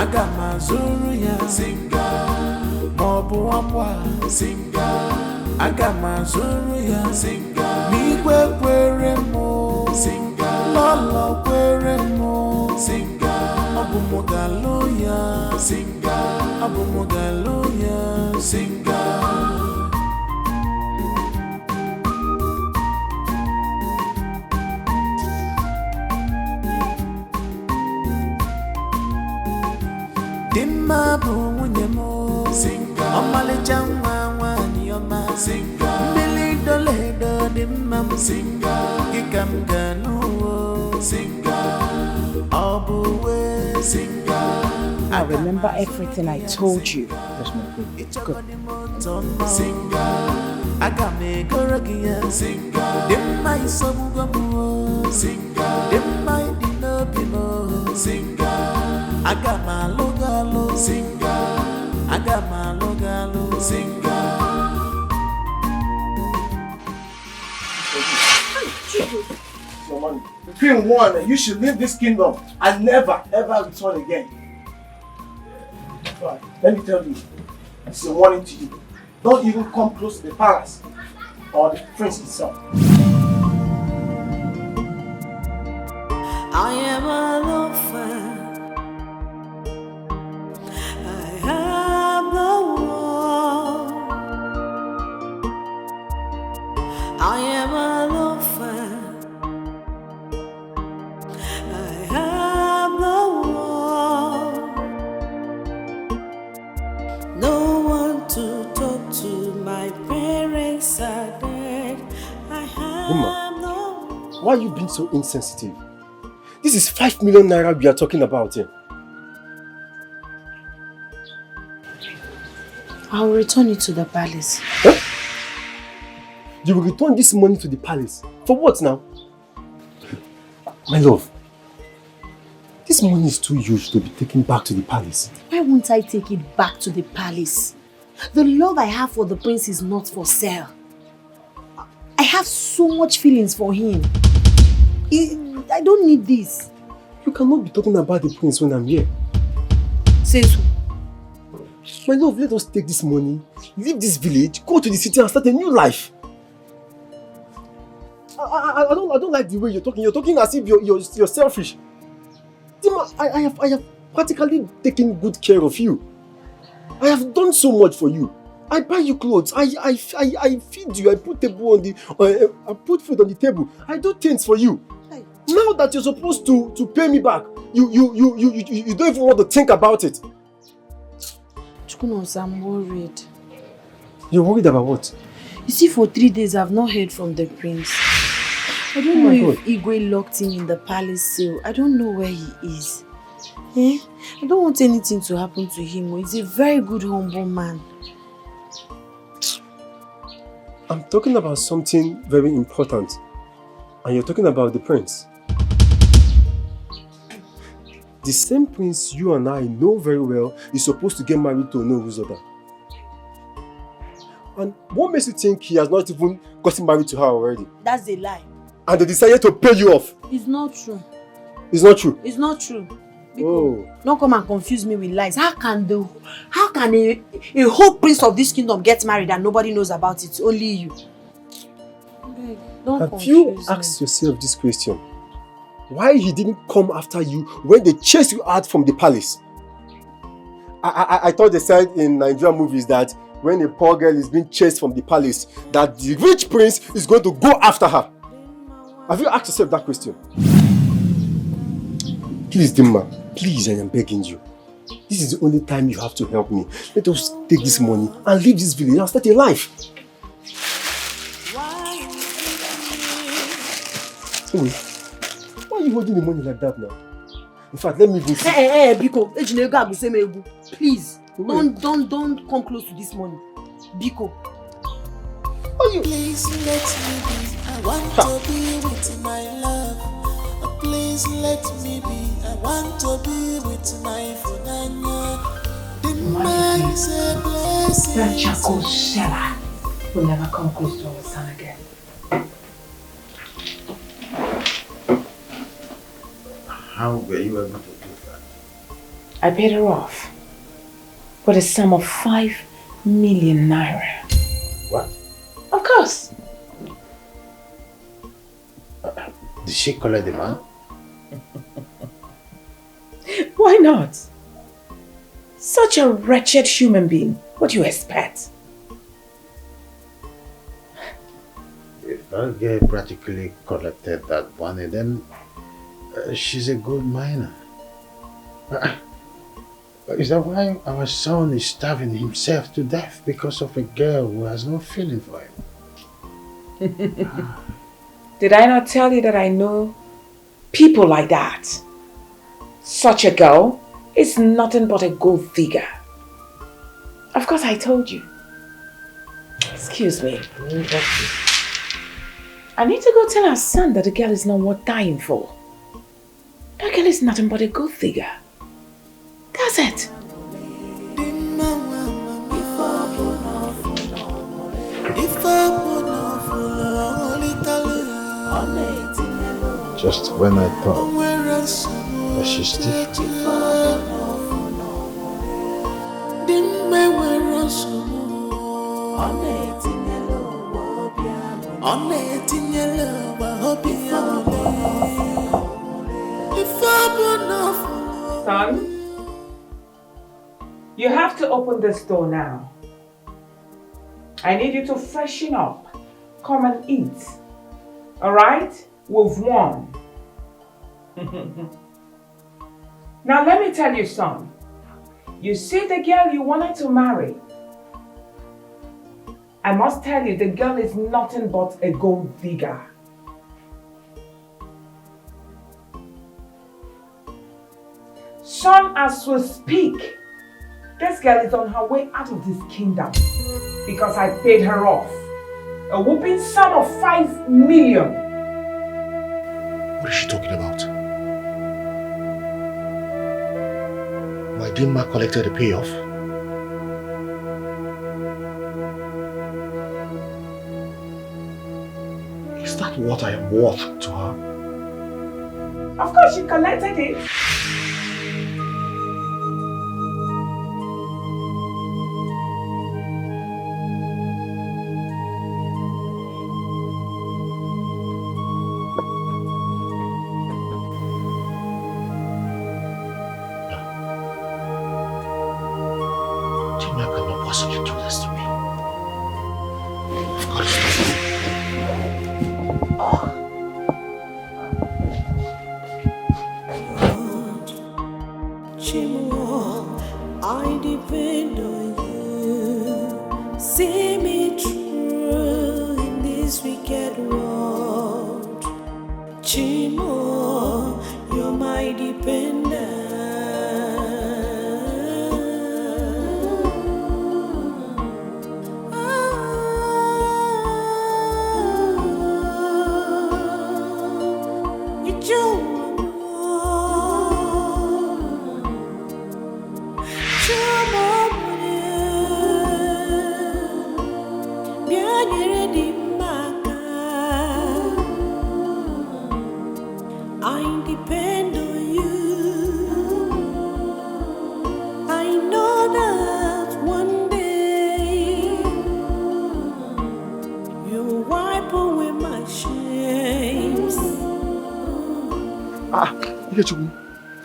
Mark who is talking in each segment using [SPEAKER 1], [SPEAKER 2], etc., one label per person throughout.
[SPEAKER 1] Agamazuruya Singa Mobu Amwa Singa Agamazuruya Singa Migwe Kweremo Singa Lolo Kweremo Singa Abumogaloya Singa Abumogaloya Singa Dimma Bunyamo Singa Omale Jama Wanyoma Singa Billy Doledo Dimma Singa Gikam Ganu Singa Abuwe Singa.
[SPEAKER 2] I remember everything I told you.
[SPEAKER 3] Yes, my queen.
[SPEAKER 1] It's good. Singa Agame Goragia Singa Dimma Isomugamu Singa Dimma Dinobimo Singa Agama Logalo Singa Agama Logalo Singa.
[SPEAKER 3] Someone, between one, you should leave this kingdom and never ever return again. Right. Let me tell you, it's a warning to you. Don't even come close to the palace or the prince itself.
[SPEAKER 1] I am an orphan. I am the one. I am an orphan. I am the one. No one to talk to. My parents are dead. I am the one.
[SPEAKER 4] Why are you being so insensitive? This is 5 million naira we are talking about here.
[SPEAKER 2] I will return it to the palace.
[SPEAKER 4] Huh? You will return this money to the palace? For what now? My love, this money is too huge to be taken back to the palace.
[SPEAKER 2] Why won't I take it back to the palace? The love I have for the prince is not for sale. I have so much feelings for him. I don't need this.
[SPEAKER 4] You cannot be talking about the prince when I'm here.
[SPEAKER 2] Says who?
[SPEAKER 4] My love, let us take this money, leave this village, go to the city and start a new life. I don't like the way you're talking. You're talking as if you're selfish. Dima, I have practically taken good care of you. I have done so much for you. I buy you clothes. I feed you. I put table on the I put food on the table. I do things for you. Now that you're supposed to pay me back, you don't even want to think about it.
[SPEAKER 2] Chukunos, I'm worried.
[SPEAKER 4] You're worried about what?
[SPEAKER 2] You see, for 3 days I've not heard from the prince. I don't know if Igwe locked him in the palace cell. I don't know where he is. I don't want anything to happen to him. He's a very good, humble man.
[SPEAKER 4] I'm talking about something very important. And you're talking about the prince. The same prince you and I know very well is supposed to get married to Onoruzoda. And what makes you think he has not even gotten married to her already?
[SPEAKER 2] That's a lie.
[SPEAKER 4] And they decided to pay you off.
[SPEAKER 2] It's not true.
[SPEAKER 4] It's not true?
[SPEAKER 2] It's not true.
[SPEAKER 4] Oh.
[SPEAKER 2] Don't come and confuse me with lies. How can a whole prince of this kingdom get married and nobody knows about it? Only you. Don't
[SPEAKER 4] Have you asked yourself this question? Why he didn't come after you when they chased you out from the palace? I thought they said in Nigerian movies that when a poor girl is being chased from the palace, that the rich prince is going to go after her. Have you asked yourself that question? Please, Dimma, please, I am begging you. This is the only time you have to help me. Let us take this money and leave this village and start a life. Wait, why are you holding the money like that now? In fact, let me go see.
[SPEAKER 2] Hey, Biko, please, don't come close to this money. Biko.
[SPEAKER 4] Are you?
[SPEAKER 1] Please let me be. I want to be with my love. Please let me be. I want to be with my Funanya. The man is a blessing.
[SPEAKER 5] That charcoal seller will never come close to our son again.
[SPEAKER 6] How were you able to do that?
[SPEAKER 2] I
[SPEAKER 5] I paid her off with a sum of 5 million naira.
[SPEAKER 6] What?
[SPEAKER 5] Of course.
[SPEAKER 6] Did she collect the man?
[SPEAKER 5] Why not? Such a wretched human being. What do you expect?
[SPEAKER 6] If that girl practically collected that money, then she's a good miner. Is that why our son is starving himself to death because of a girl who has no feeling for him?
[SPEAKER 5] Did I not tell you that I know people like that? Such a girl is nothing but a gold digger. Of course I told you. Excuse me. I need to go tell our son that the girl is not worth dying for. That girl is nothing but a gold digger. That's it.
[SPEAKER 6] Just when I thought that she's different.
[SPEAKER 5] Son, you have to open this door now. I need you to freshen up. Come and eat. Alright? We've won. Now let me tell you, son. You see the girl you wanted to marry? I must tell you, the girl is nothing but a gold digger. Son, as we speak, this girl is on her way out of this kingdom because I paid her off. A whooping sum of 5 million.
[SPEAKER 3] What is she talking about? My Dimma collected the payoff. Is that what I am worth to her?
[SPEAKER 5] Of course she collected it.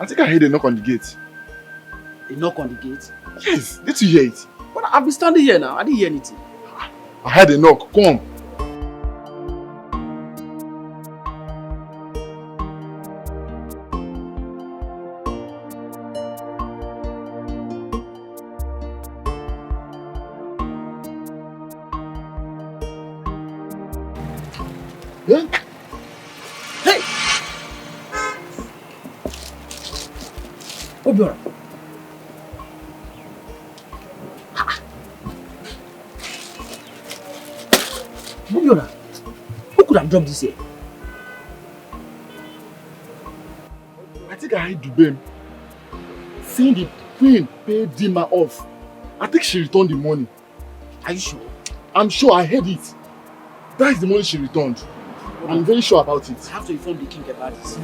[SPEAKER 3] I think I heard a knock on the gate.
[SPEAKER 7] A knock on the gate?
[SPEAKER 3] Yes, did you hear it?
[SPEAKER 7] But I've been standing here now. I didn't hear anything.
[SPEAKER 3] I heard a knock. Come. Yeah?
[SPEAKER 7] Hey! Obiora. Obiora, who could have dropped this here?
[SPEAKER 3] I think I heard Dubem saying the queen paid Dima off. I think she returned the money.
[SPEAKER 7] Are you sure?
[SPEAKER 3] I'm sure I heard it. That is the money she returned. I'm very sure about it.
[SPEAKER 7] I have to inform the king about this.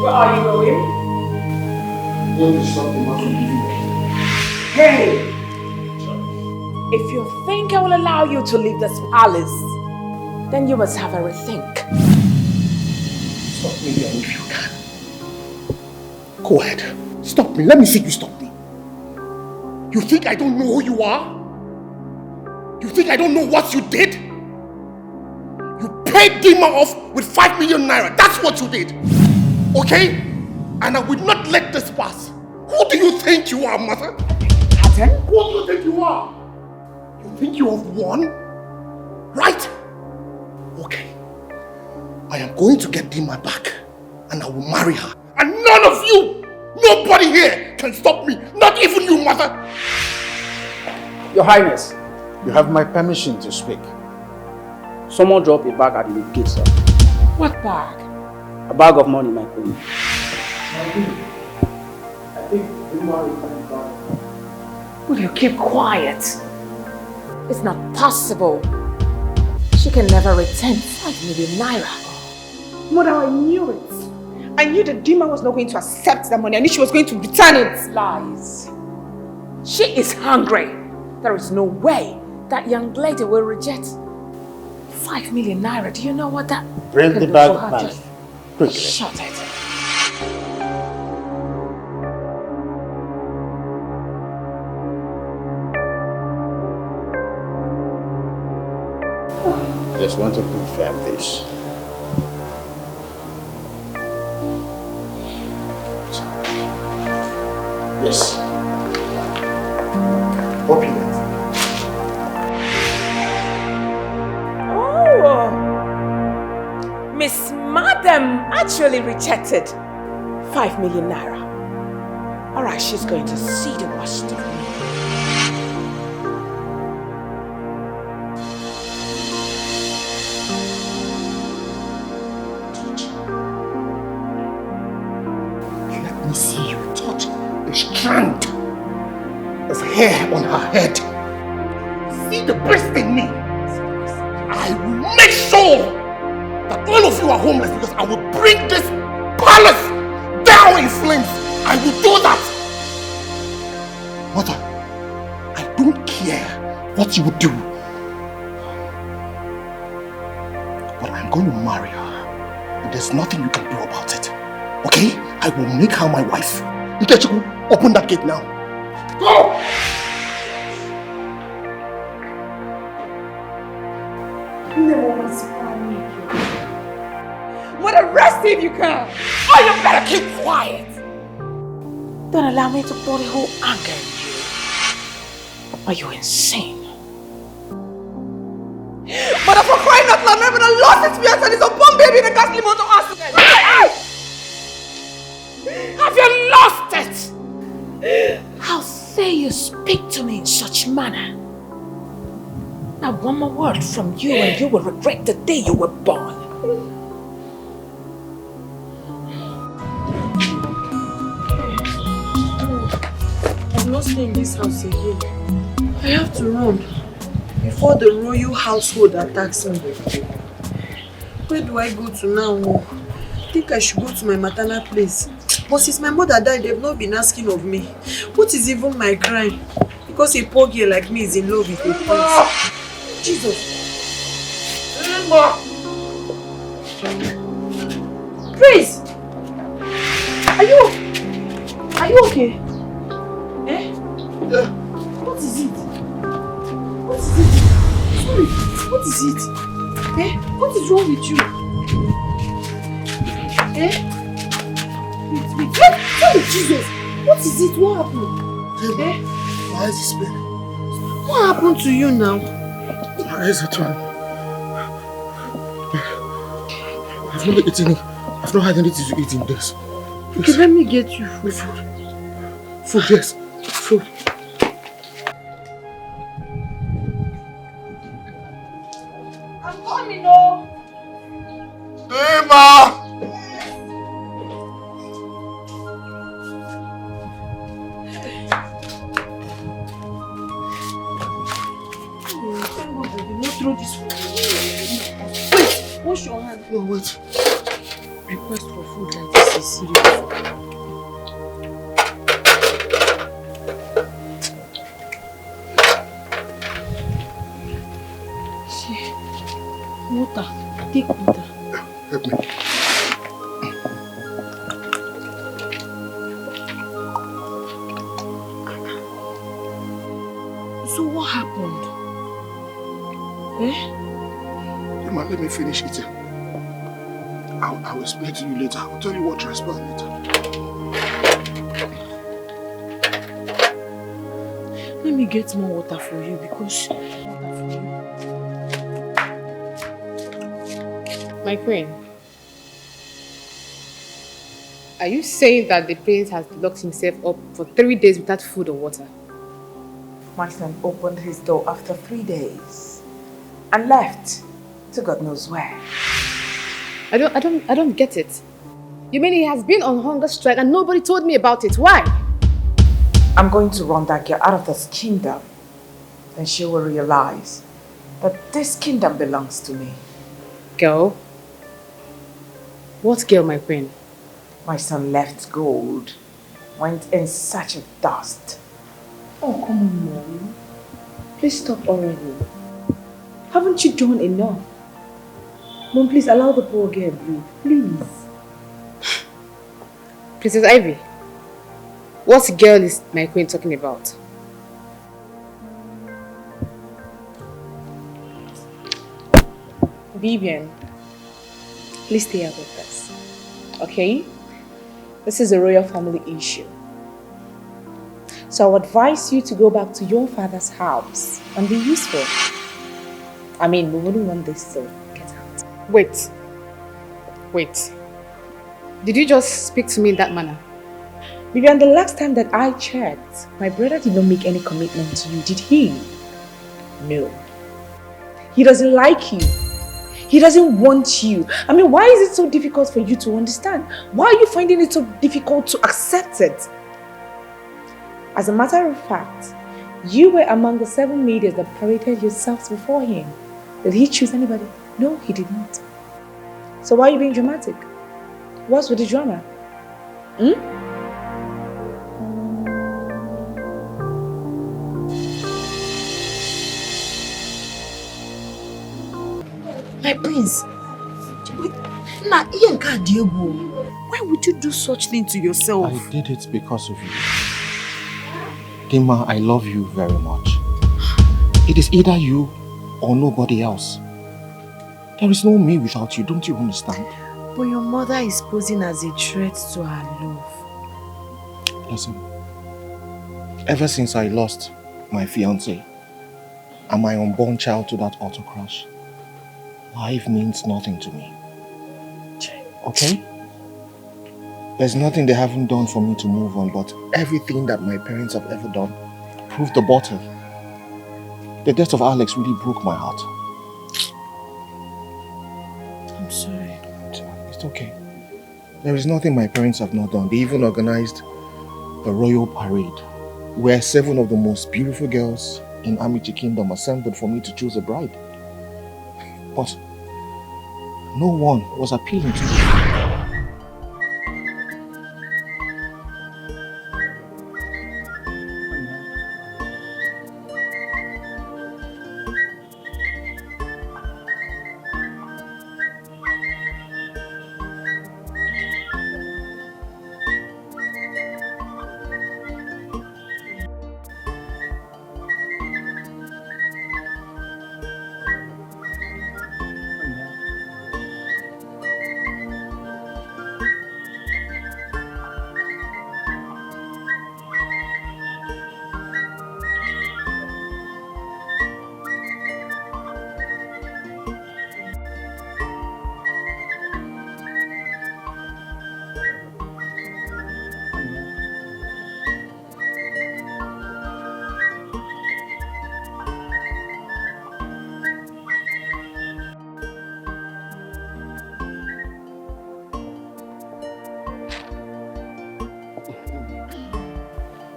[SPEAKER 5] Where are you going?
[SPEAKER 3] Going to stop the man from leaving.
[SPEAKER 5] Hey! If you think I will allow you to leave this palace, then you must have a rethink.
[SPEAKER 3] Stop me then if you can. Go ahead. Stop me. Let me see you stop me. You think I don't know who you are? You think I don't know what you did? You paid Dima off with 5 million naira. That's what you did. Okay? And I will not let this pass. Who do you think you are, mother?
[SPEAKER 5] Pardon?
[SPEAKER 3] Who do you think you are? You think you have won? Right? Okay. I am going to get Dima back and I will marry her. And none of you, nobody here can stop me. Not even you, mother.
[SPEAKER 7] Your Highness,
[SPEAKER 6] You have my permission to speak.
[SPEAKER 7] someone dropped a bag at the gate, sir.
[SPEAKER 5] What bag?
[SPEAKER 7] A bag of money, my queen.
[SPEAKER 5] Will you keep quiet? It's not possible. She can never return 5 million naira.
[SPEAKER 8] Mother, I knew it. I knew that Dima was not going to accept the money. I knew she was going to return it.
[SPEAKER 5] Lies. She is hungry. There is no way that young lady will reject 5 million naira. Do you know what that
[SPEAKER 6] Bring
[SPEAKER 5] could
[SPEAKER 6] the
[SPEAKER 5] do
[SPEAKER 6] bag
[SPEAKER 5] for
[SPEAKER 6] of
[SPEAKER 5] her?
[SPEAKER 6] money.
[SPEAKER 5] Just
[SPEAKER 6] Quickly.
[SPEAKER 5] shut it.
[SPEAKER 6] Just want to confirm this. Yes.
[SPEAKER 3] Opulent.
[SPEAKER 5] Oh, Miss Madam actually rejected 5 million naira. All right, she's going to see the worst of me.
[SPEAKER 3] Let me see you touch a strand of hair on her head. See the beast in me. I will make sure that all of you are homeless because I will bring this palace down in flames. I will do that. Mother, I don't care what you do. But I'm going to marry her. And there's nothing you can do about it. Okay? I will make her my wife. Ikechiku, open that gate now. Go!
[SPEAKER 8] Mother, rest if you can.
[SPEAKER 5] Oh, you better keep quiet. Don't allow me to pour the whole anger in you. Are you insane?
[SPEAKER 8] Mother, for crying out loud, remember the lost experience and his unborn baby in a ghastly motor accident.
[SPEAKER 5] Have you lost it? How dare you speak to me in such manner? Now one more word from you and you will regret the day you were born.
[SPEAKER 2] I'm not staying in this house again. I have to run before the royal household attacks me. Where do I go to now? I think I should go to my maternal place. But since my mother died, they've not been asking of me. What is even my crime? Because a poor girl like me is in love with a prince. Jesus. Prince! Are you okay? Eh?
[SPEAKER 3] Yeah.
[SPEAKER 2] What is it? What is it? Sorry, what is it? Eh? What is wrong with you? Eh? Wait. Sorry, Jesus! What is it? What happened? Eh?
[SPEAKER 3] My eyes is paining.
[SPEAKER 2] What happened to you now?
[SPEAKER 3] My eyes are turning. I've not eaten. I've not had anything to eat in days.
[SPEAKER 2] Okay, let me get you food.
[SPEAKER 3] Food, yes. Food.
[SPEAKER 8] I'm coming, no.
[SPEAKER 2] throw this food away. Wait, wash your hand.
[SPEAKER 3] No, wait.
[SPEAKER 2] Request for food like this is serious. Water. Take water.
[SPEAKER 3] Help me.
[SPEAKER 2] So what happened? Eh?
[SPEAKER 3] Emma, let me finish eating. I'll explain to you later. I'll tell you what transpired later.
[SPEAKER 2] Let me get more water for you because...
[SPEAKER 8] My queen, are you saying that the prince has locked himself up for 3 days without food or water?
[SPEAKER 5] My son opened his door after 3 days and left to God knows where.
[SPEAKER 8] I don't get it. You mean he has been on hunger strike and nobody told me about it? Why?
[SPEAKER 5] I'm going to run that girl out of this kingdom. Then she will realize that this kingdom belongs to me.
[SPEAKER 8] Girl? What girl, my queen?
[SPEAKER 5] My son left gold, went in search of dust.
[SPEAKER 8] Oh, come on, Mom. Please stop already. Haven't you done enough? Mom, please allow the poor girl breathe. Please. Princess Ivy, what girl is my queen talking about? Vivian, please stay out of this. Okay? This is a royal family issue. So I would advise you to go back to your father's house and be useful. I mean, we wouldn't want this to get out. Wait. Did you just speak to me in that manner? Vivian, the last time that I checked, my brother did not make any commitment to you, did he? No. He doesn't like you. He doesn't want you. I mean, why is it so difficult for you to understand? Why are you finding it so difficult to accept it? As a matter of fact, you were among the 7 maidens that paraded yourselves before him. Did he choose anybody? No, he did not. So why are you being dramatic? What's with the drama?
[SPEAKER 2] My prince, why would you do such thing to yourself?
[SPEAKER 3] I did it because of you. Dima, I love you very much. It is either you or nobody else. There is no me without you, don't you understand?
[SPEAKER 2] But your mother is posing as a threat to her love.
[SPEAKER 3] Listen, ever since I lost my fiancé and my unborn child to that auto crash, life means nothing to me. Okay? There's nothing they haven't done for me to move on, but everything that my parents have ever done proved the bottom. The death of Alex really broke my heart.
[SPEAKER 2] I'm sorry.
[SPEAKER 3] It's okay. There is nothing my parents have not done. They even organized the royal parade where 7 of the most beautiful girls in Amici Kingdom assembled for me to choose a bride. But no one was appealing to me.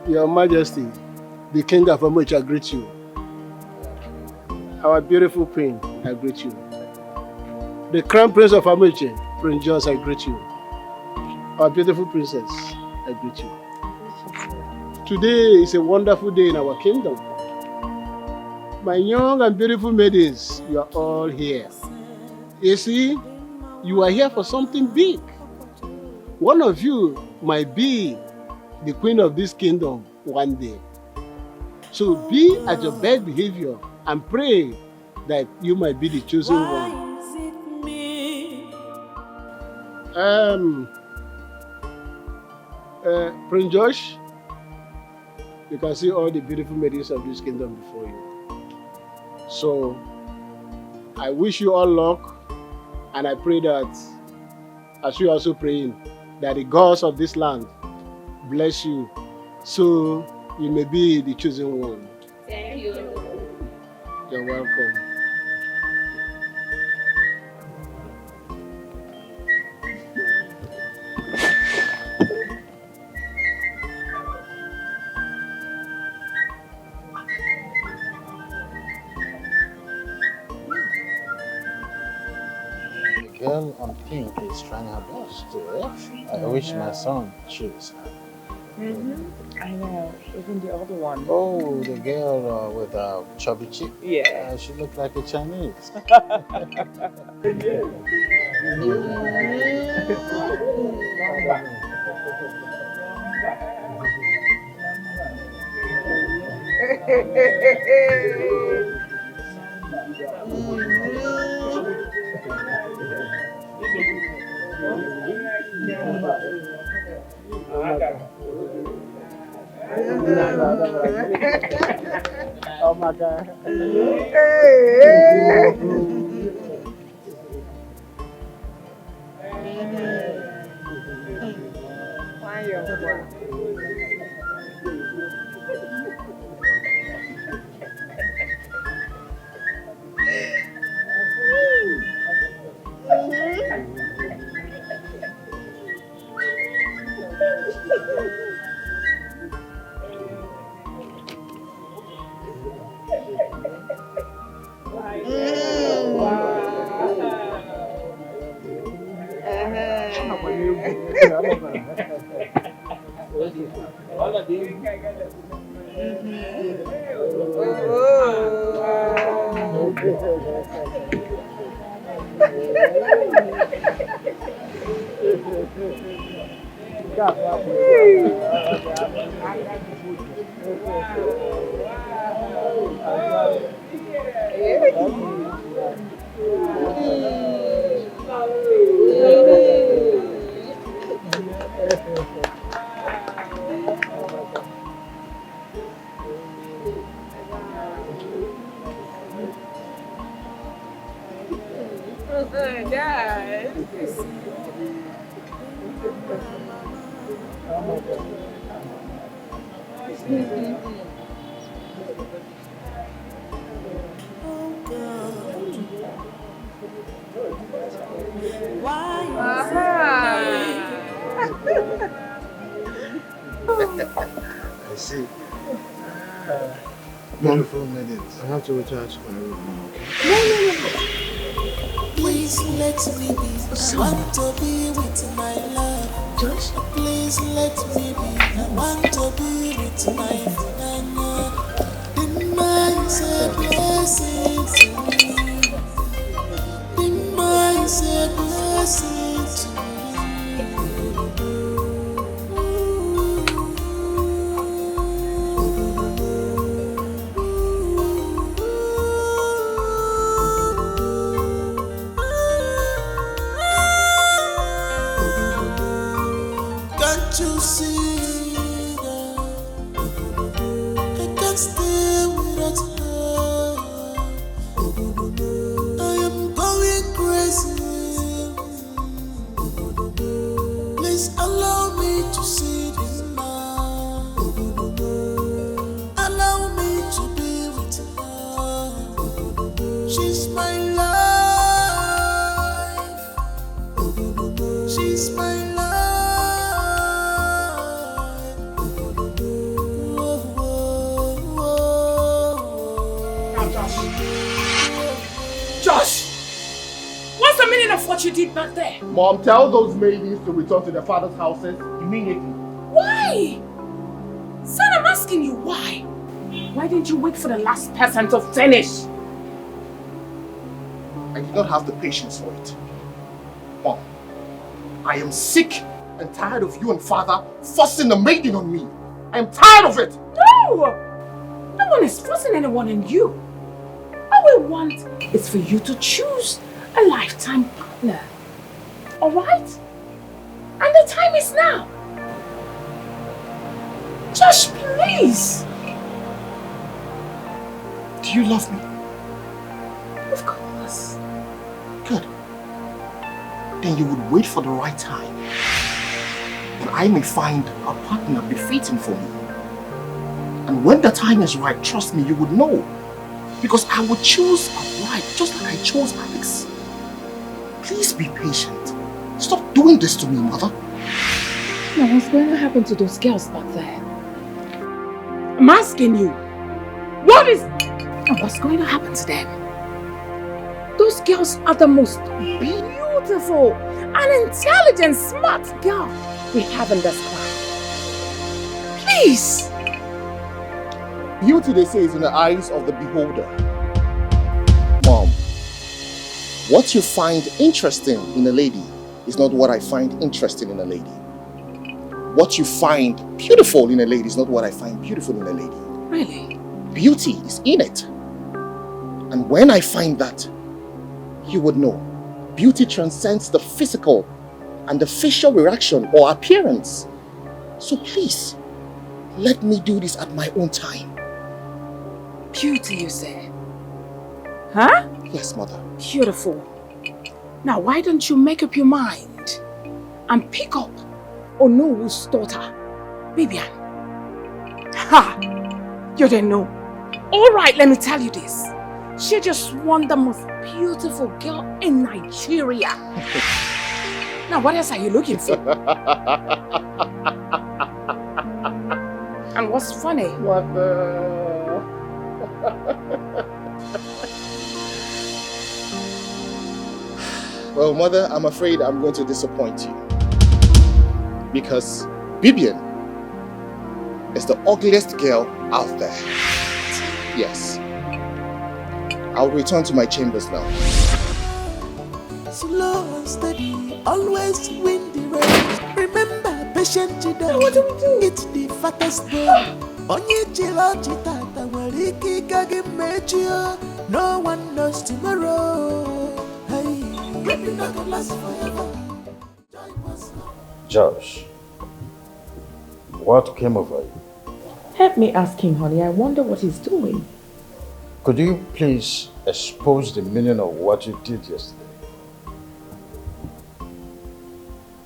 [SPEAKER 4] Your Majesty, the King of Amocha greets you.
[SPEAKER 6] our beautiful queen, I greet you. The crown prince of Ameche, Prince George, I greet you. Our beautiful princess, I greet you. Today is a wonderful day in our kingdom. My young and beautiful maidens, you are all here. You see, you are here for something big. One of you might be the queen of this kingdom one day. So be at your best behavior and pray that you might be the chosen one. Prince Josh, you can see all the beautiful maidens of this kingdom before you. So I wish you all luck, and I pray that, as you also praying, that the gods of this land bless you, so you may be the chosen one.
[SPEAKER 9] Thank you.
[SPEAKER 6] You're welcome.
[SPEAKER 10] The girl on pink is trying her best to. I wish my son choose her.
[SPEAKER 5] I know, even the other one.
[SPEAKER 10] Oh, the girl with chubby cheek.
[SPEAKER 5] Yeah.
[SPEAKER 10] She looked like a Chinese.
[SPEAKER 6] Oh my God.
[SPEAKER 10] I see. Beautiful maidens. I have to return to my room now, okay?
[SPEAKER 1] Please let me be. I want to be with my love.
[SPEAKER 2] Josh?
[SPEAKER 1] Please let me be. I want to be with my friend. The man said blessing to me. The man said blessing to me. Can't you see that I can't stay without her? I am going crazy. Please allow me to see this man. Allow me to be with her. She's my life. She's my life.
[SPEAKER 5] what you did back there?
[SPEAKER 3] Mom, tell those maidens to return to their father's houses immediately.
[SPEAKER 5] Why? Son, I'm asking you why. Why didn't you wait for the last person to finish?
[SPEAKER 3] I did not have the patience for it. Mom, I am sick and tired of you and father forcing the maiden on me. I am tired of it.
[SPEAKER 5] No! No one is forcing anyone on you. All we want is for you to choose a lifetime partner. Alright? And the time is now. Josh, please.
[SPEAKER 3] Do you love me?
[SPEAKER 5] Of course.
[SPEAKER 3] Good. Then you would wait for the right time. And I may find a partner befitting for me. And when the time is right, trust me, you would know. Because I would choose a bride just like I chose Alex. Please be patient. Stop doing this to me, mother.
[SPEAKER 5] Now, what's going to happen to those girls back there? I'm asking you. What's going to happen to them? Those girls are the most beautiful and intelligent, smart girl we have in this class. Please.
[SPEAKER 3] Beauty, they say, is in the eyes of the beholder. Mom, what you find interesting in a lady is not what I find interesting in a lady. What you find beautiful in a lady is not what I find beautiful in a lady.
[SPEAKER 5] Really?
[SPEAKER 3] Beauty is in it. And when I find that, you would know. Beauty transcends the physical and the facial reaction or appearance. So please, let me do this at my own time.
[SPEAKER 5] Beauty, you say? Huh?
[SPEAKER 3] Yes, mother.
[SPEAKER 5] Beautiful. Now, why don't you make up your mind and pick up Onowu's daughter, Vivian? Ha! You didn't know. Alright, let me tell you this. She just won the most beautiful girl in Nigeria. Now, what else are you looking for? And what's funny?
[SPEAKER 3] What the... Well, mother, I'm afraid I'm going to disappoint you. Because Vivian is the ugliest girl out there. Yes. I'll return to my chambers now.
[SPEAKER 1] Slow and steady, always win the race. Remember, patient you don't.
[SPEAKER 5] What do we do?
[SPEAKER 1] It's the fattest day. Onye chila chitata wariki kage mechi. No one knows tomorrow. Hey, we're not gonna last forever.
[SPEAKER 10] Josh, what came over you?
[SPEAKER 5] Help me ask him, honey. I wonder what he's doing.
[SPEAKER 10] Could you please expose the meaning of what you did yesterday?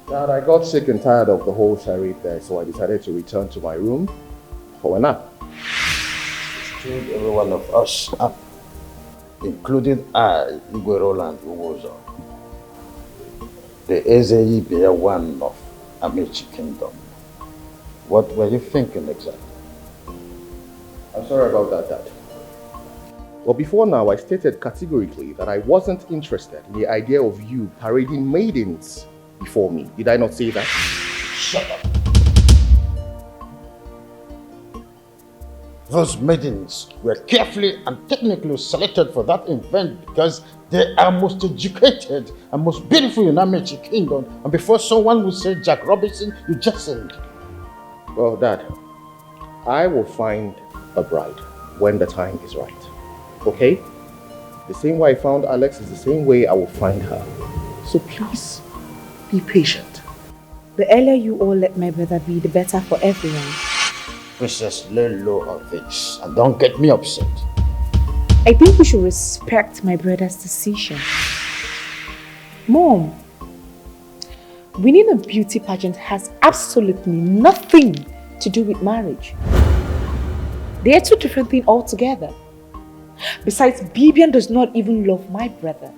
[SPEAKER 3] Dad, I got sick and tired of the whole charade there, so I decided to return to my room for a nap.
[SPEAKER 10] You stood every one of us up, including I, Igwe Roland Uwozo, the Ezeyi Bear one of Amici Kingdom. What were you thinking exactly?
[SPEAKER 3] I'm sorry about that, Dad. Well, before now, I stated categorically that I wasn't interested in the idea of you parading maidens before me. Did I not say that?
[SPEAKER 10] Shut up. Those maidens were carefully and technically selected for that event because they are most educated and most beautiful in Amici Kingdom. And before someone would say Jack Robinson, you just said.
[SPEAKER 3] Well, Dad, I will find a bride when the time is right. Okay? The same way I found Alex is the same way I will find her. So please, be patient.
[SPEAKER 8] The earlier you all let my brother be, the better for everyone.
[SPEAKER 10] Princess, lay low on this and don't get me upset.
[SPEAKER 8] I think we should respect my brother's decision. Mom, winning a beauty pageant has absolutely nothing to do with marriage. They are two different things altogether. Besides, Bibian does not even love my brother.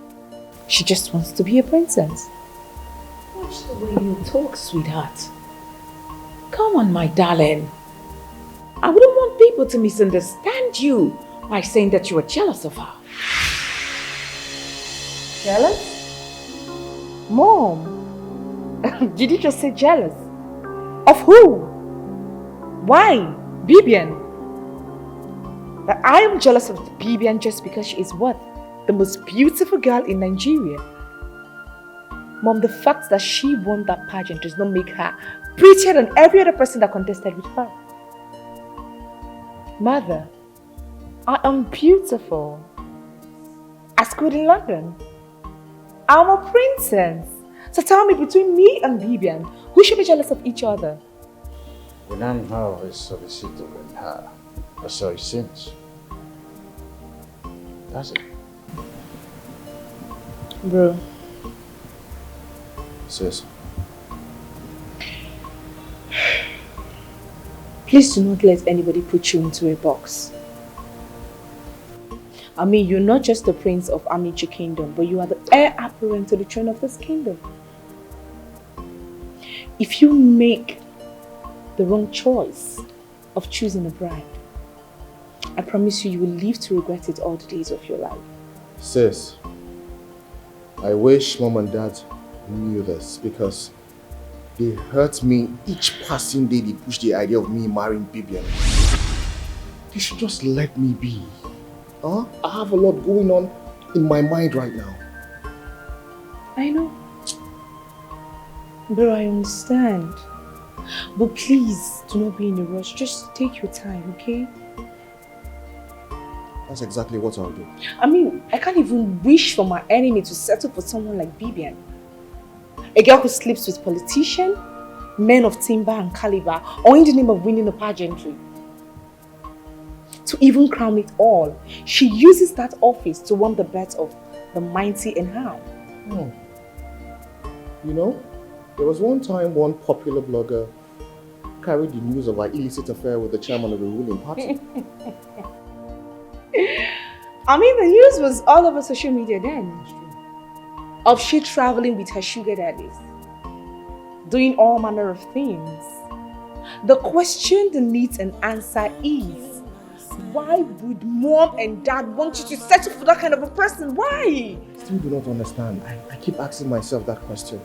[SPEAKER 8] She just wants to be a princess.
[SPEAKER 5] Watch the way you talk, sweetheart. Come on, my darling. I wouldn't want people to misunderstand you by saying that you are jealous of her.
[SPEAKER 8] Jealous? Mom, did you just say jealous? Of who? Why? Bibian. That I am jealous of Bibian just because she is what? The most beautiful girl in Nigeria. Mom, the fact that she won that pageant does not make her prettier than every other person that contested with her. Mother, I am beautiful. I schooled in London. I'm a princess. So tell me, between me and Bibian, who should be jealous of each other?
[SPEAKER 10] When I'm how is solicitous in her. So it seems. That's it.
[SPEAKER 8] Bro.
[SPEAKER 10] Sis.
[SPEAKER 8] Please do not let anybody put you into a box. I mean, you're not just the prince of Amici Kingdom, but you are the heir apparent to the throne of this kingdom. If you make the wrong choice of choosing a bride, I promise you, you will live to regret it all the days of your life.
[SPEAKER 3] Sis, I wish Mom and Dad knew this because they hurt me each passing day they push the idea of me marrying Bibian. They should just let me be. Huh? I have a lot going on in my mind right now.
[SPEAKER 8] I know. Bro, I understand. But please, do not be in a rush. Just take your time, okay?
[SPEAKER 3] That's exactly what I'll do.
[SPEAKER 8] I mean, I can't even wish for my enemy to settle for someone like Bibian. A girl who sleeps with politicians, men of timber and caliber, all in the name of winning a pageantry. To even crown it all, she uses that office to win the bets of the mighty and harm.
[SPEAKER 3] You know, there was one time one popular blogger carried the news of our illicit affair with the chairman of the ruling party.
[SPEAKER 8] I mean, the news was all over social media then. Of she traveling with her sugar daddies, doing all manner of things. The question that needs an answer is, why would Mom and Dad want you to settle for that kind of a person? Why?
[SPEAKER 3] I still do not understand. I keep asking myself that question.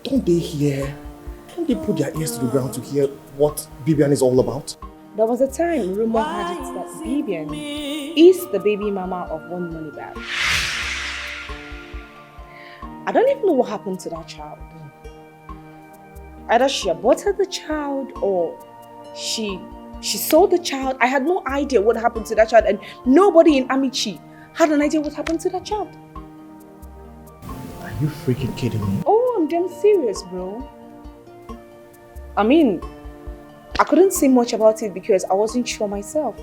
[SPEAKER 3] Don't they put their ears to the ground to hear what Bibian is all about?
[SPEAKER 8] There was a time rumor had it that Bibian is the baby mama of one money bag. I don't even know what happened to that child. Either she aborted the child or she sold the child. I had no idea what happened to that child, and nobody in Amici had an idea what happened to that child.
[SPEAKER 3] Are you freaking kidding me?
[SPEAKER 8] Oh, I'm damn serious, bro. I mean, I couldn't say much about it because I wasn't sure myself.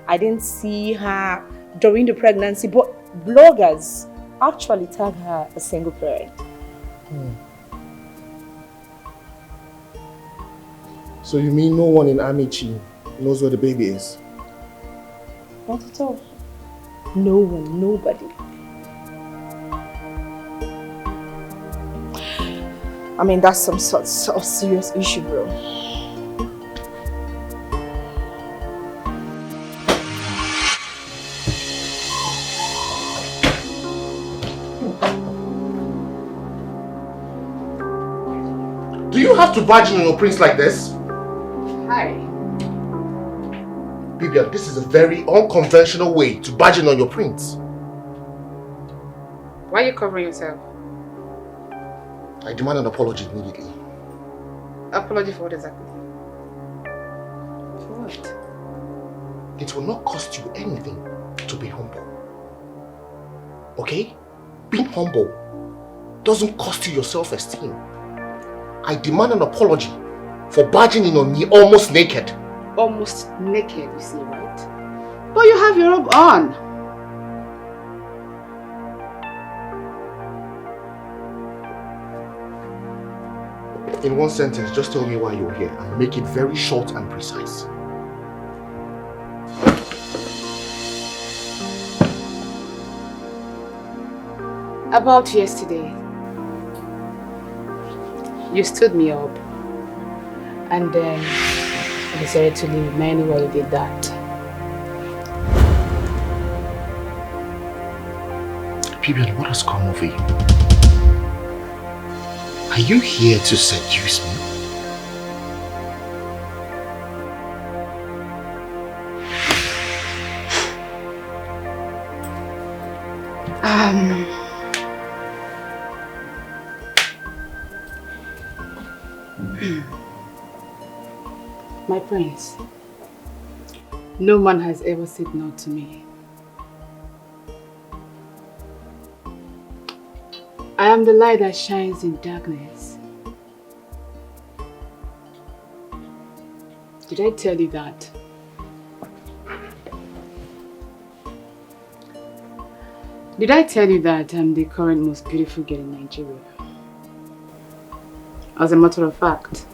[SPEAKER 8] I didn't see her during the pregnancy, but bloggers actually tagged her a single parent.
[SPEAKER 3] So you mean no one in Amici knows where the baby is?
[SPEAKER 8] Not at all. No one, nobody. I mean, that's some sort of serious issue, bro.
[SPEAKER 3] Do you have to barge in on your prince like this?
[SPEAKER 5] Hi.
[SPEAKER 3] Bibian, this is a very unconventional way to barge in on your prince.
[SPEAKER 5] Why are you covering yourself?
[SPEAKER 3] I demand an apology immediately.
[SPEAKER 5] Apology for what exactly? For what?
[SPEAKER 3] It will not cost you anything to be humble. Okay? Being humble doesn't cost you your self-esteem. I demand an apology for barging in on me almost naked.
[SPEAKER 5] Almost naked, you see, right? But you have your robe on.
[SPEAKER 3] In one sentence, just tell me why you're here and make it very short and precise.
[SPEAKER 5] About yesterday, you stood me up and then I decided to leave. May I know why you did that?
[SPEAKER 3] Bibian, what has come over you? Are you here to seduce me?
[SPEAKER 8] My friends, no man has ever said no to me. I am the light that shines in darkness. Did I tell you that? Did I tell you that I'm the current most beautiful girl in Nigeria? As a matter of fact,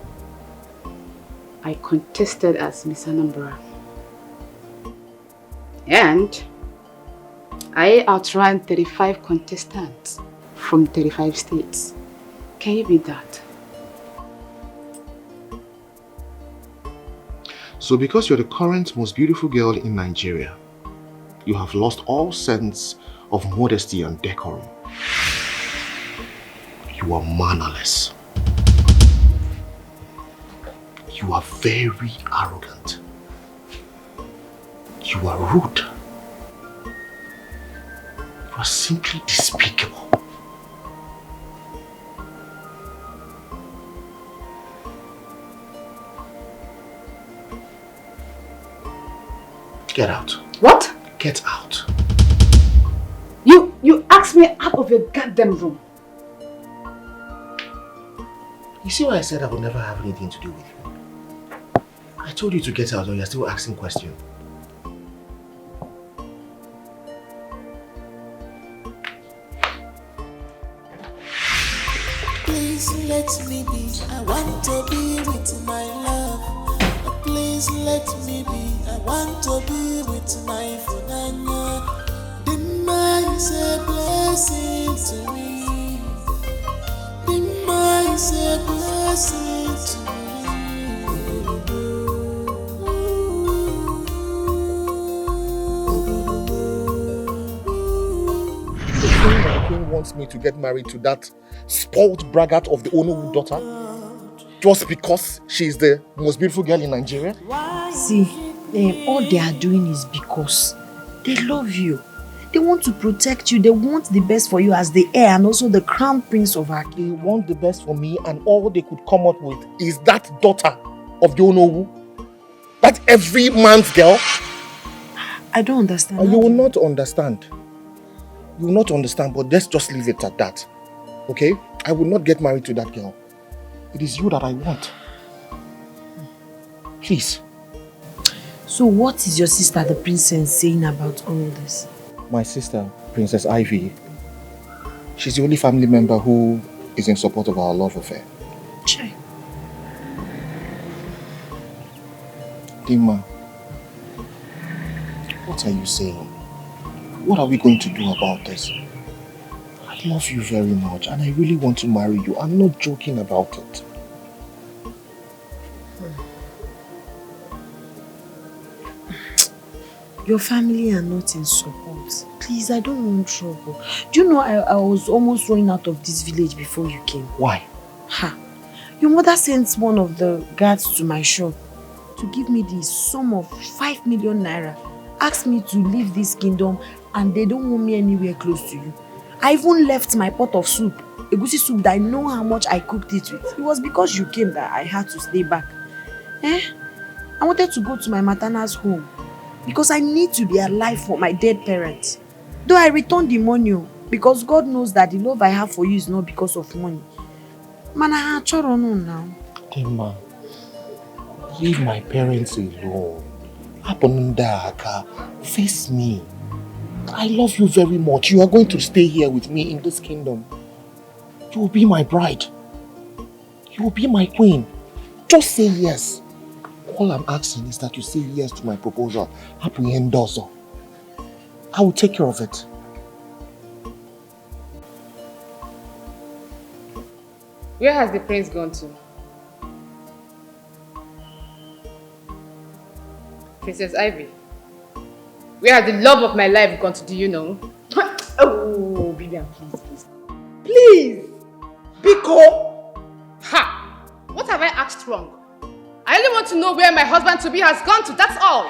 [SPEAKER 8] I contested as Miss Anambra. And I outran 35 contestants from 35 states. Can you beat that?
[SPEAKER 3] So because you're the current most beautiful girl in Nigeria, you have lost all sense of modesty and decorum. You are mannerless. You are very arrogant. You are rude. You are simply despicable. Get out.
[SPEAKER 8] What?
[SPEAKER 3] Get out.
[SPEAKER 8] You asked me out of your goddamn room.
[SPEAKER 3] You see why I said I would never have anything to do with you? I told you to get out, or you're still asking questions.
[SPEAKER 1] Please let me be. I want to be with my love. Please let me be. I want to be with my funanya. The man is a blessing to me. The man is a blessing to me.
[SPEAKER 3] My king wants me to get married to that spoiled braggart of the Onowu daughter just because she is the most beautiful girl in Nigeria?
[SPEAKER 2] See, all they are doing is because they love you. They want to protect you. They want the best for you as the heir and also the crown prince of our king.
[SPEAKER 3] They want the best for me, and all they could come up with is that daughter of the Onowu. That every man's girl.
[SPEAKER 2] I don't understand.
[SPEAKER 3] You will not understand. You will not understand, but let's just leave it at that. Okay? I will not get married to that girl. It is you that I want. Please.
[SPEAKER 2] So what is your sister, the princess, saying about all this?
[SPEAKER 3] My sister, Princess Ivy, she's the only family member who is in support of our love affair.
[SPEAKER 2] Che.
[SPEAKER 3] Dima, what are you saying? What are we going to do about this? I love you very much and I really want to marry you. I'm not joking about it.
[SPEAKER 2] Your family are not in support. Please, I don't want trouble. Do you know I was almost running out of this village before you came?
[SPEAKER 3] Why?
[SPEAKER 2] Ha! Your mother sent one of the guards to my shop to give me the sum of 5 million naira. Asked me to leave this kingdom and they don't want me anywhere close to you. I even left my pot of soup, egusi soup that I know how much I cooked it with. It was because you came that I had to stay back. I wanted to go to my maternal's home because I need to be alive for my dead parents. Though I returned the money because God knows that the love I have for you is not because of money. Man, I had choro now.
[SPEAKER 3] Dima, leave my parents alone. Aponundaka, face me. I love you very much. You are going to stay here with me in this kingdom. You will be my bride. You will be my queen. Just say yes. All I'm asking is that you say yes to my proposal. Hapuyendozo. I will take care of it.
[SPEAKER 8] Where has the prince gone to? Princess Ivy, where has the love of my life gone to, do you know? Oh, Vivian, please. Please! Biko!
[SPEAKER 9] asked wrong. I only want to know where my husband-to-be has gone to, that's all.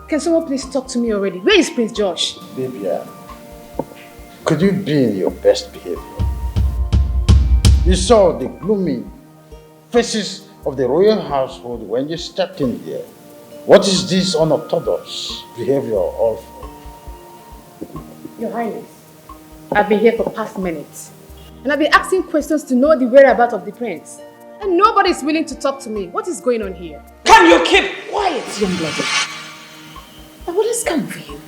[SPEAKER 9] Can someone please talk to me already? Where is Prince Josh?
[SPEAKER 10] Baby, could you be in your best behavior? You saw the gloomy faces of the royal household when you stepped in here. What is this unorthodox behavior all for?
[SPEAKER 9] Your Highness, I've been here for past minutes. And I've been asking questions to know the whereabouts of the prince. And nobody is willing to talk to me. What is going on here?
[SPEAKER 5] Can you keep quiet, young lady? Now what has come for you?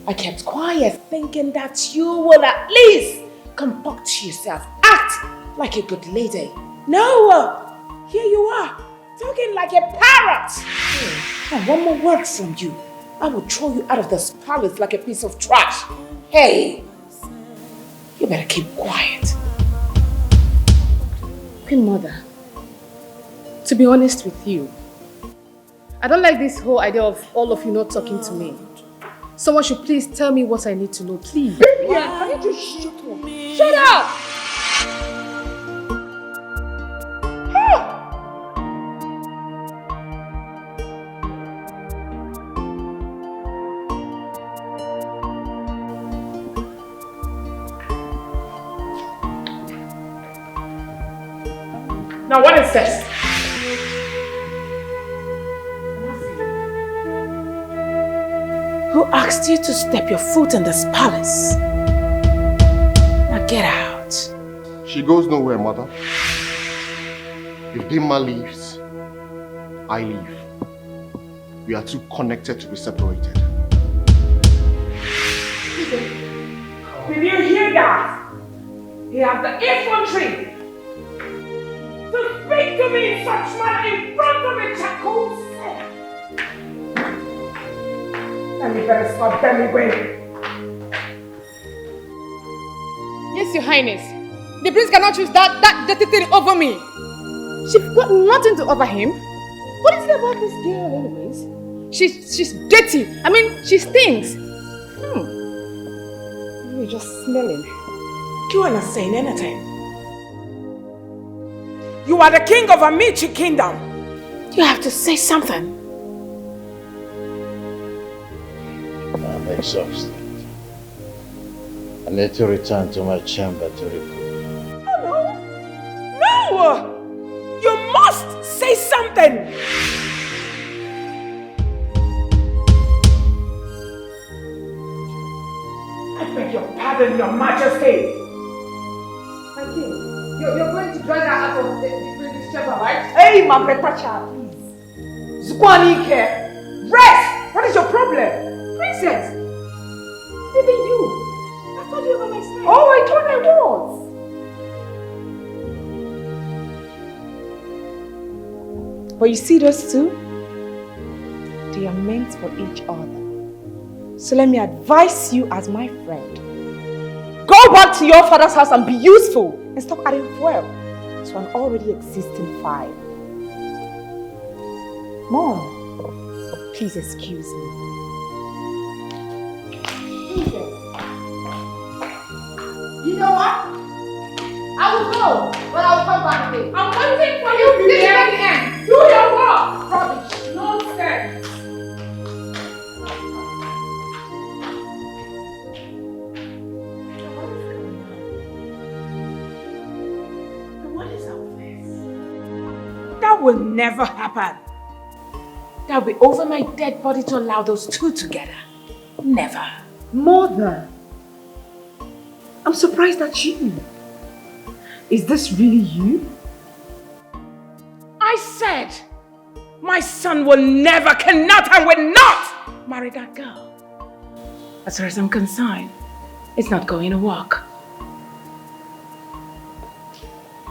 [SPEAKER 5] I kept quiet thinking that you will at least comport yourself. Act like a good lady. No! Here you are, talking like a parrot. And one more word from you, I will throw you out of this palace like a piece of trash. Hey! You better keep quiet.
[SPEAKER 9] Queen Mother, to be honest with you, I don't like this whole idea of all of you not talking to me. Someone should please tell me what I need to know, please.
[SPEAKER 5] Yeah, can you just shut up?
[SPEAKER 9] Shut up!
[SPEAKER 5] Now what is this? Who asked you to step your foot in this palace? Now get out.
[SPEAKER 3] She goes nowhere, mother. If Dimma leaves, I leave. We are too connected to be separated.
[SPEAKER 5] Did you hear that? He has the infantry to speak to me in such manner in front of a charcoal set. And you better stop them away.
[SPEAKER 9] Yes, Your Highness. The prince cannot choose that dirty thing over me. She's got nothing to offer him. What is it about this girl anyways? She's dirty. I mean, she stinks. You're just smelling.
[SPEAKER 5] You are not saying anything. You are the king of Amici kingdom. You have to say something.
[SPEAKER 10] I'm exhausted. I need to return to my chamber to recoup.
[SPEAKER 5] No! You must say something! I beg your pardon, your majesty.
[SPEAKER 9] My king, you're going to drag her out of this chamber, right?
[SPEAKER 5] Hey, my better child, please. Zukwanike, rest! What is your problem?
[SPEAKER 9] Princess! Even you! I thought you were by my side.
[SPEAKER 5] Oh, I thought I was. But you see those two? They are meant for each other. So let me advise you as my friend. Go back to your father's house and be useful and stop adding fuel to an already existing fire. Mom, please excuse me.
[SPEAKER 9] You know what? I will go, but I will come back again. I'm waiting for you. This is not the end. Do your work. Rubbish. Nonsense.
[SPEAKER 5] What is all this? That will never happen. That will be over my dead body to allow those two together. Never.
[SPEAKER 8] Mother, I'm surprised at you. Is this really you?
[SPEAKER 5] I said, my son will never, cannot, and will not marry that girl. As far as I'm concerned, it's not going to work.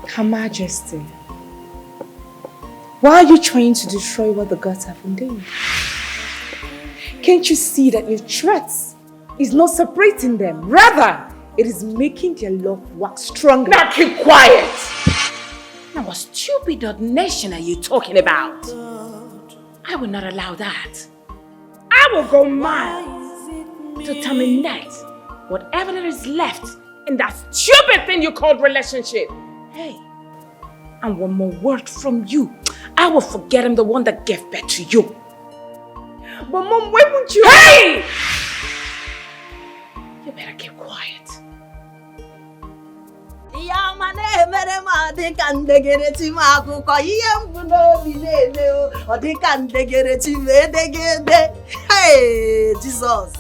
[SPEAKER 5] Her Majesty, why are you trying to destroy what the gods have ordained? Can't you see that your threats is not separating them? Rather, it is making their love wax stronger. Now keep quiet! Now what stupid nation are you talking about? I will not allow that. I will go mad to terminate whatever there is left in that stupid thing you called relationship. Hey, and one more word from you, I will forget I'm the one that gave birth to you. But Mom, why won't you? Hey! You better keep quiet.
[SPEAKER 2] Hey, Jesus.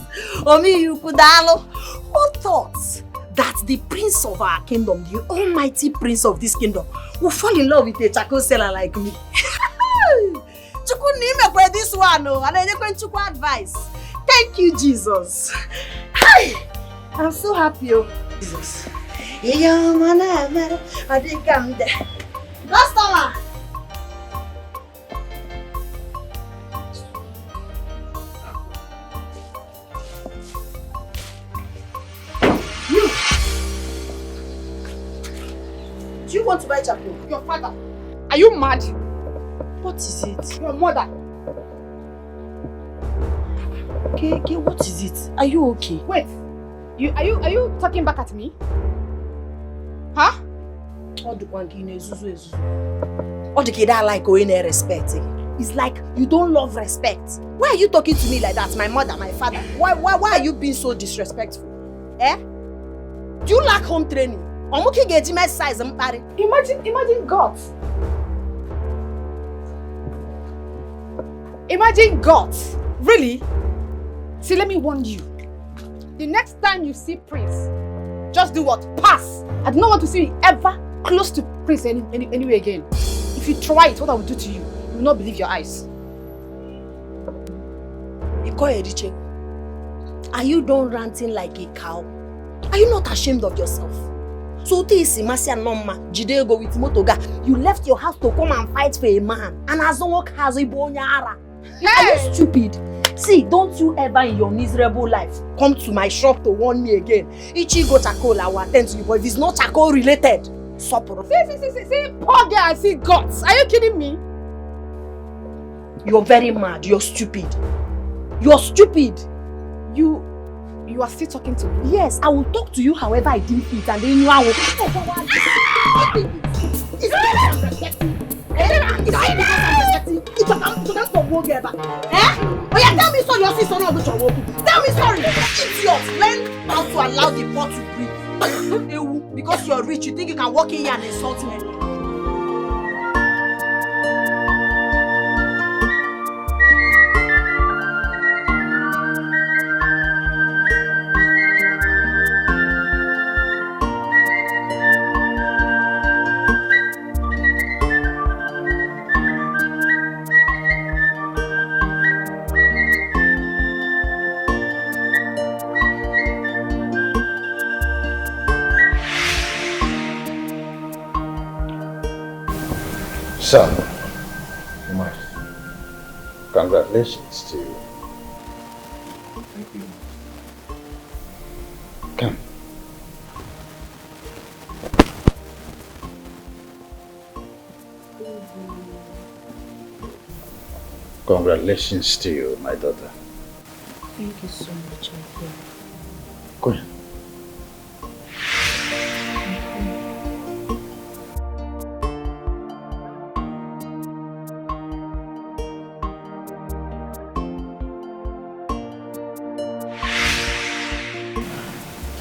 [SPEAKER 2] Omi Yukudalo, who thought that the prince of our kingdom, the almighty prince of this kingdom, will fall in love with a charcoal seller like me? This one, and I'm going to advice. Thank you, Jesus. Hey, I'm so happy, Jesus. Customer. You. Do you want to buy charcoal?
[SPEAKER 9] Your father. Are you mad?
[SPEAKER 2] What is it?
[SPEAKER 9] Your mother.
[SPEAKER 2] Okay, what is it? Are you okay?
[SPEAKER 9] Wait. Are you talking back at me? Huh?
[SPEAKER 2] All the kid I like going there respect. It's like you don't love respect. Why are you talking to me like that? My mother, my father. Why are you being so disrespectful? Eh? Do you lack home training?
[SPEAKER 9] Imagine God. Imagine God. Really? See, let me warn you. The next time you see Prince, just do what? Pass. I do not want to see you ever close to Prince anyway again. If you try it, what I will do to you, you will not believe your eyes.
[SPEAKER 2] Are you done ranting like a cow? Are you not ashamed of yourself? So you left your house to come and fight for a man, and as long as you are you stupid? See, don't you ever in your miserable life come to my shop to warn me again. Ichi go charcoal, I will attend to you, but if it's not charcoal related, stop.
[SPEAKER 9] See, poor girl, I see guts. Are you kidding me?
[SPEAKER 2] You're very mad. You're stupid. You're stupid.
[SPEAKER 9] You are still talking to me?
[SPEAKER 2] Yes, I will talk to you however I deem fit, and then you are. Oh yeah, tell me so your sister not going to work. Tell me sorry. Idiot. Learn how to allow the pot to breathe. Because you're rich, you think you can walk in here and insult me.
[SPEAKER 10] So, congratulations to you.
[SPEAKER 3] Thank you.
[SPEAKER 10] Come. Congratulations to you, my daughter.
[SPEAKER 2] Thank you so much, Uncle.
[SPEAKER 10] Go ahead.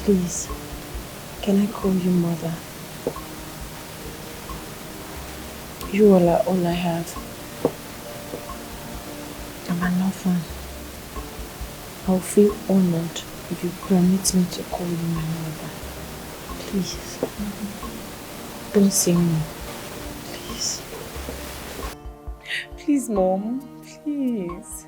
[SPEAKER 2] Please, can I call you mother? You all are all I have. I'm an orphan. I'll feel honored if you permit me to call you my mother. Please. Don't say no. Please.
[SPEAKER 5] Please, Mom. Please.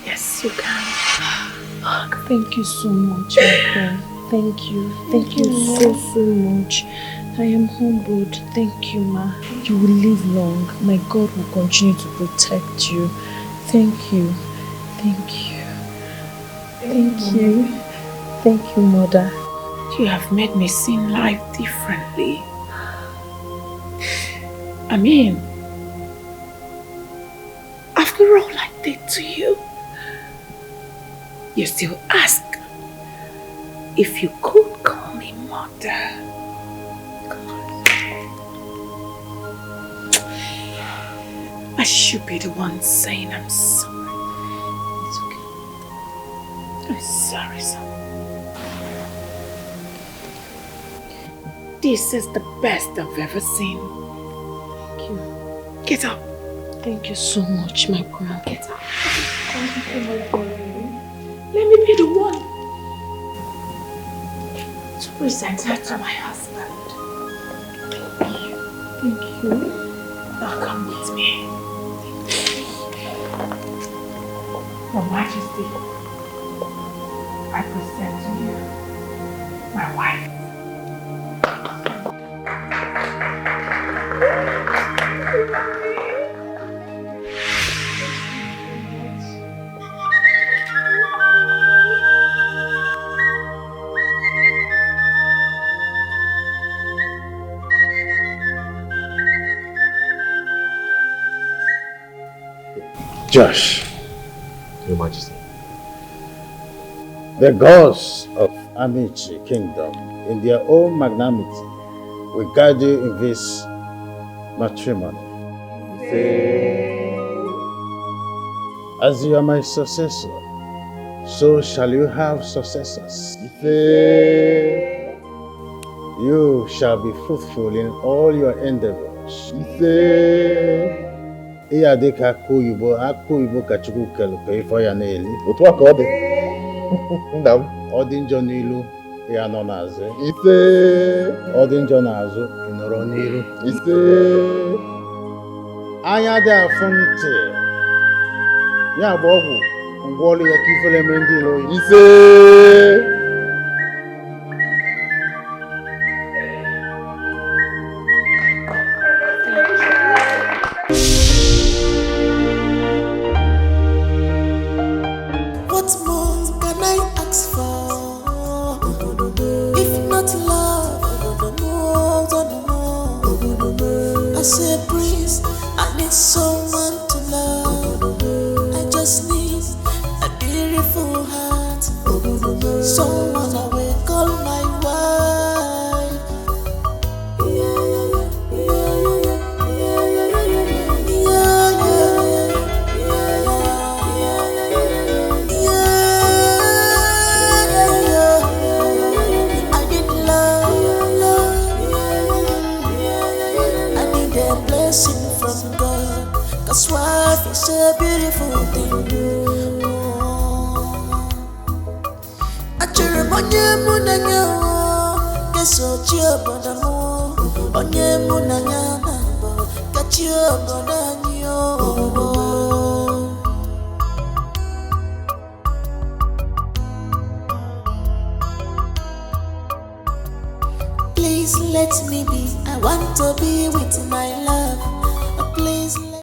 [SPEAKER 2] Yes, you can. Thank you so much, my friend. Thank you. Thank you so much. I am humbled. Thank you, Ma. You will live long. My God will continue to protect you. Thank you. Thank you. Thank you. Thank you, Mother.
[SPEAKER 5] You have made me see life differently. I mean, after all I did to you, you still ask if you could call me Mother. I should be the one saying I'm sorry.
[SPEAKER 2] It's okay.
[SPEAKER 5] I'm sorry, son. This is the best I've ever seen.
[SPEAKER 2] Thank you.
[SPEAKER 5] Get up.
[SPEAKER 2] Thank you so much, my girl.
[SPEAKER 5] Get up.
[SPEAKER 2] Thank you so much, darling.
[SPEAKER 5] Let me be the one to present her to my husband.
[SPEAKER 2] Thank you.
[SPEAKER 5] Now come with me. Your Majesty, I present to you my wife.
[SPEAKER 10] Josh,
[SPEAKER 4] Your Majesty.
[SPEAKER 10] the gods of Amici Kingdom, in their own magnanimity, will guide you in this matrimony. As you are my successor, so shall you have successors. You shall be fruitful in all your endeavors. Iya dịka akụ oyibo ka Chukwu kere ka ifo ya na-eli.
[SPEAKER 4] Otu a ka ọ dị. Nna m.
[SPEAKER 10] Ọ dị njọ n'ilu, ya nọ n'azụ.
[SPEAKER 4] Ise.
[SPEAKER 10] Ọ dị njọ n'azụ, ị nọrọ n'iru.
[SPEAKER 4] Ise.
[SPEAKER 10] Anya dị afụ ntị. Ya bụ ọgwụ ngwaọrụ ya ka ifere mere ndị ilo.
[SPEAKER 4] Ise.
[SPEAKER 1] What more can I ask for? If not love, as a priest, I need someone to love. I just need a beautiful heart, someone I will call my wife. I need love. I need a blessing from God, 'cause wife is a beautiful thing. Achọrọ m onye mụ na ya ga-esochi obodo m, onye mụ na ya na-abụ kachi obodo anyị o. Please let me be. I want to be with my love.